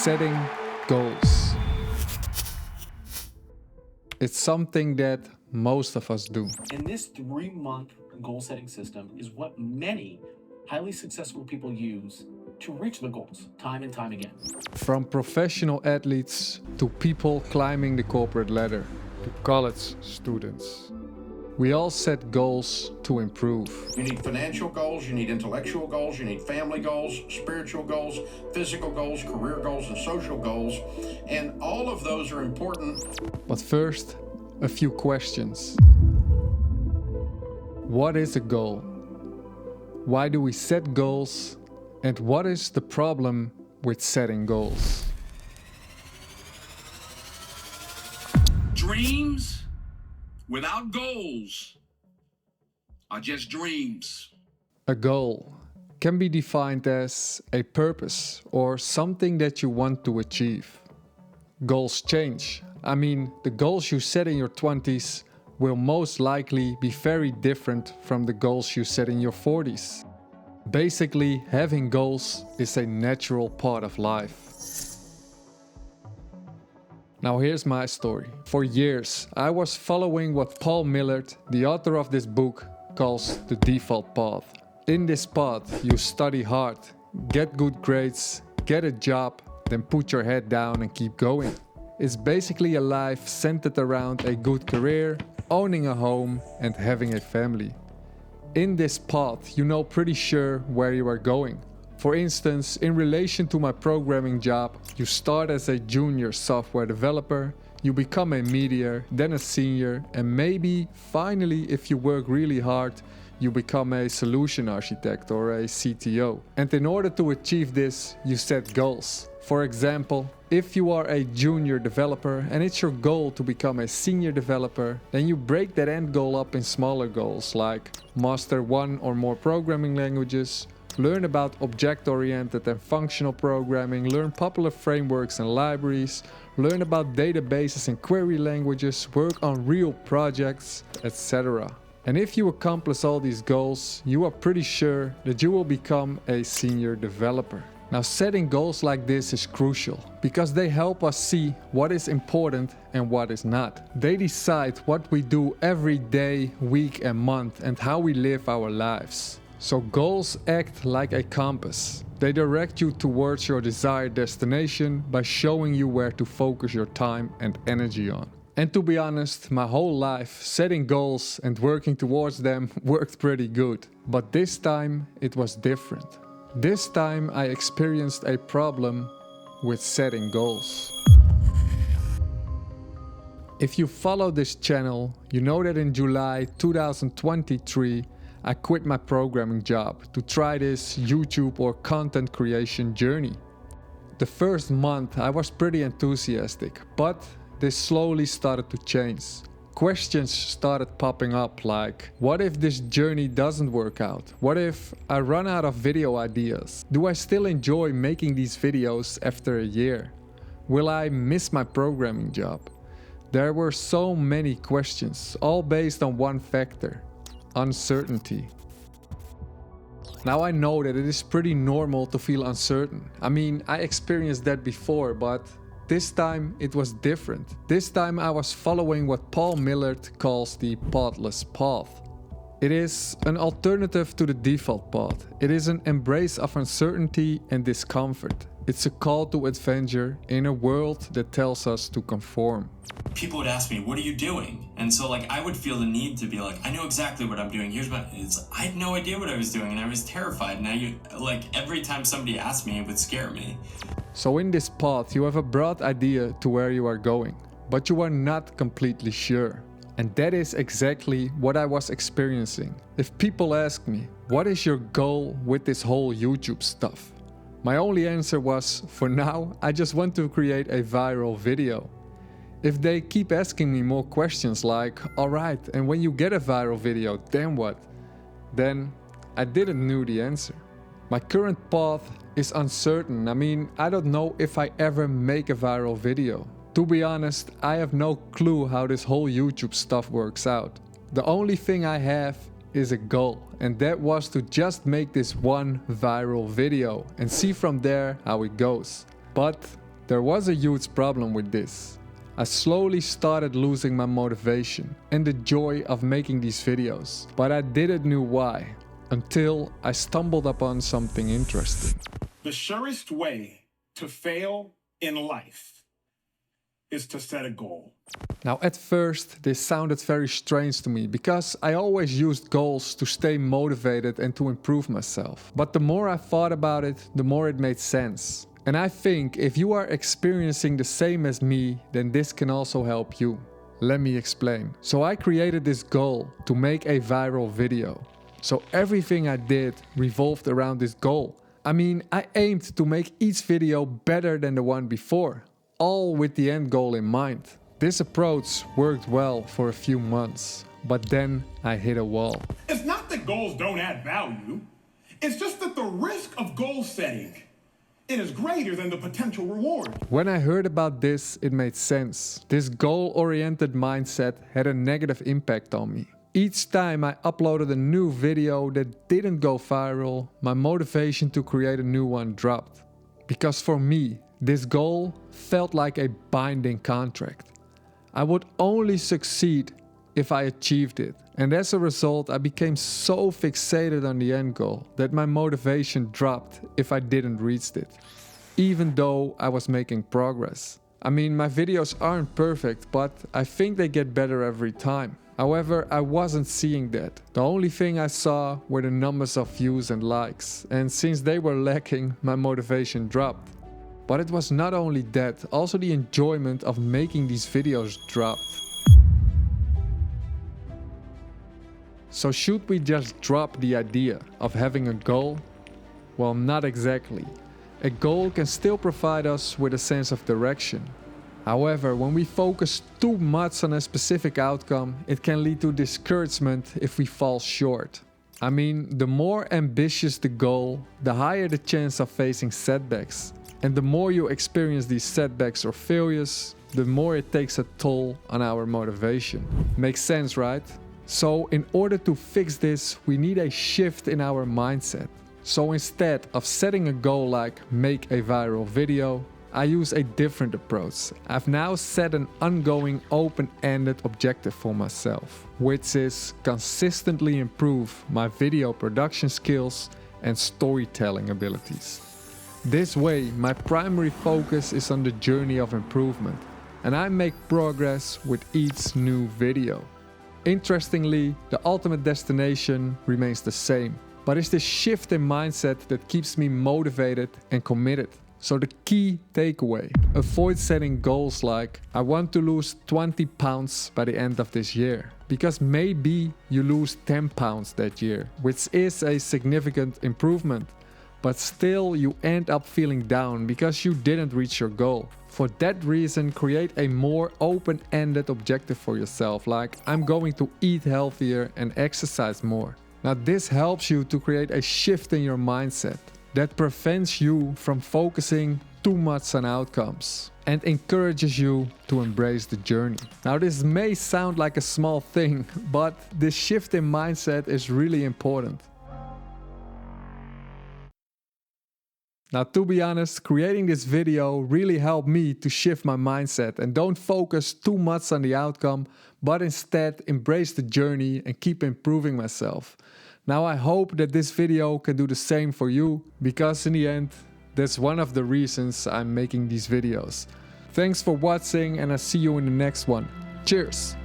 setting goals. It's something that most of us do. And this 3-month goal setting system is what many highly successful people use to reach the goals time and time again. From professional athletes to people climbing the corporate ladder to college students. We all set goals to improve. You need financial goals, you need intellectual goals, you need family goals, spiritual goals, physical goals, career goals, and social goals. And all of those are important. But first, a few questions. What is a goal? Why do we set goals? And what is the problem with setting goals? Dreams without goals are just dreams. A goal can be defined as a purpose or something that you want to achieve. Goals change. I mean, the goals you set in your 20s will most likely be very different from the goals you set in your 40s. Basically, having goals is a natural part of life. Now here's my story. For years, I was following what Paul Millard, the author of this book, calls the default path. In this path, you study hard, get good grades, get a job, then put your head down and keep going. It's basically a life centered around a good career, owning a home, and having a family. In this path, you know pretty sure where you are going. For instance, in relation to my programming job, you start as a junior software developer, you become a meteor, then a senior, and maybe, finally, if you work really hard, you become a solution architect or a CTO. And in order to achieve this, you set goals. For example, if you are a junior developer and it's your goal to become a senior developer, then you break that end goal up in smaller goals like master 1 or more programming languages, learn about object-oriented and functional programming, learn popular frameworks and libraries, learn about databases and query languages, work on real projects, etc. And if you accomplish all these goals, you are pretty sure that you will become a senior developer. Now, setting goals like this is crucial because they help us see what is important and what is not. They decide what we do every day, week and month and how we live our lives. So goals act like a compass. They direct you towards your desired destination by showing you where to focus your time and energy on. And to be honest, my whole life, setting goals and working towards them worked pretty good. But this time it was different. This time I experienced a problem with setting goals. If you follow this channel, you know that in July 2023 I quit my programming job to try this YouTube or content creation journey. The first month I was pretty enthusiastic, but this slowly started to change. Questions started popping up like, what if this journey doesn't work out? What if I run out of video ideas? Do I still enjoy making these videos after a year? Will I miss my programming job? There were so many questions, all based on one factor: uncertainty. Now I know that it is pretty normal to feel uncertain. I mean, I experienced that before, but this time it was different. This time I was following what Paul Millard calls the pathless path. It is an alternative to the default path. It is an embrace of uncertainty and discomfort. It's a call to adventure in a world that tells us to conform. People would ask me, what are you doing? And so I would feel the need to be like, I know exactly what I'm doing. I had no idea what I was doing and I was terrified. Now every time somebody asked me, it would scare me. So in this path, you have a broad idea to where you are going, but you are not completely sure. And that is exactly what I was experiencing. If people ask me, what is your goal with this whole YouTube stuff? My only answer was, for now, I just want to create a viral video. If they keep asking me more questions like, alright, and when you get a viral video, then what? Then I didn't know the answer. My current path is uncertain. I mean, I don't know if I ever make a viral video. To be honest, I have no clue how this whole YouTube stuff works out. The only thing I have is a goal, and that was to just make this one viral video and see from there how it goes. But there was a huge problem with this. I slowly started losing my motivation and the joy of making these videos, but I didn't know why, until I stumbled upon something interesting. The surest way to fail in life is to set a goal. Now at first this sounded very strange to me because I always used goals to stay motivated and to improve myself. But the more I thought about it, the more it made sense. And I think if you are experiencing the same as me, then this can also help you. Let me explain. So I created this goal to make a viral video. So everything I did revolved around this goal. I mean, I aimed to make each video better than the one before, all with the end goal in mind. This approach worked well for a few months, but then I hit a wall. It's not that goals don't add value. It's just that the risk of goal setting, it is greater than the potential reward. When I heard about this, it made sense. This goal-oriented mindset had a negative impact on me. Each time I uploaded a new video that didn't go viral, my motivation to create a new one dropped. Because for me, this goal felt like a binding contract. I would only succeed if I achieved it. And as a result, I became so fixated on the end goal that my motivation dropped if I didn't reach it, even though I was making progress. I mean, my videos aren't perfect, but I think they get better every time. However, I wasn't seeing that. The only thing I saw were the numbers of views and likes, and since they were lacking, my motivation dropped. But it was not only that, also the enjoyment of making these videos dropped. So should we just drop the idea of having a goal? Well, not exactly. A goal can still provide us with a sense of direction. However, when we focus too much on a specific outcome, it can lead to discouragement if we fall short. I mean, the more ambitious the goal, the higher the chance of facing setbacks. And the more you experience these setbacks or failures, the more it takes a toll on our motivation. Makes sense, right? So in order to fix this, we need a shift in our mindset. So instead of setting a goal like make a viral video, I use a different approach. I've now set an ongoing open-ended objective for myself, which is consistently improve my video production skills and storytelling abilities. This way, my primary focus is on the journey of improvement, and I make progress with each new video. Interestingly, the ultimate destination remains the same, but it's the shift in mindset that keeps me motivated and committed. So the key takeaway, avoid setting goals like I want to lose 20 pounds by the end of this year, because maybe you lose 10 pounds that year, which is a significant improvement, but still you end up feeling down because you didn't reach your goal. For that reason, create a more open-ended objective for yourself, like I'm going to eat healthier and exercise more. Now this helps you to create a shift in your mindset that prevents you from focusing too much on outcomes and encourages you to embrace the journey. Now this may sound like a small thing, but this shift in mindset is really important. Now to be honest, creating this video really helped me to shift my mindset and don't focus too much on the outcome, but instead embrace the journey and keep improving myself. Now I hope that this video can do the same for you, because in the end, that's one of the reasons I'm making these videos. Thanks for watching and I'll see you in the next one. Cheers!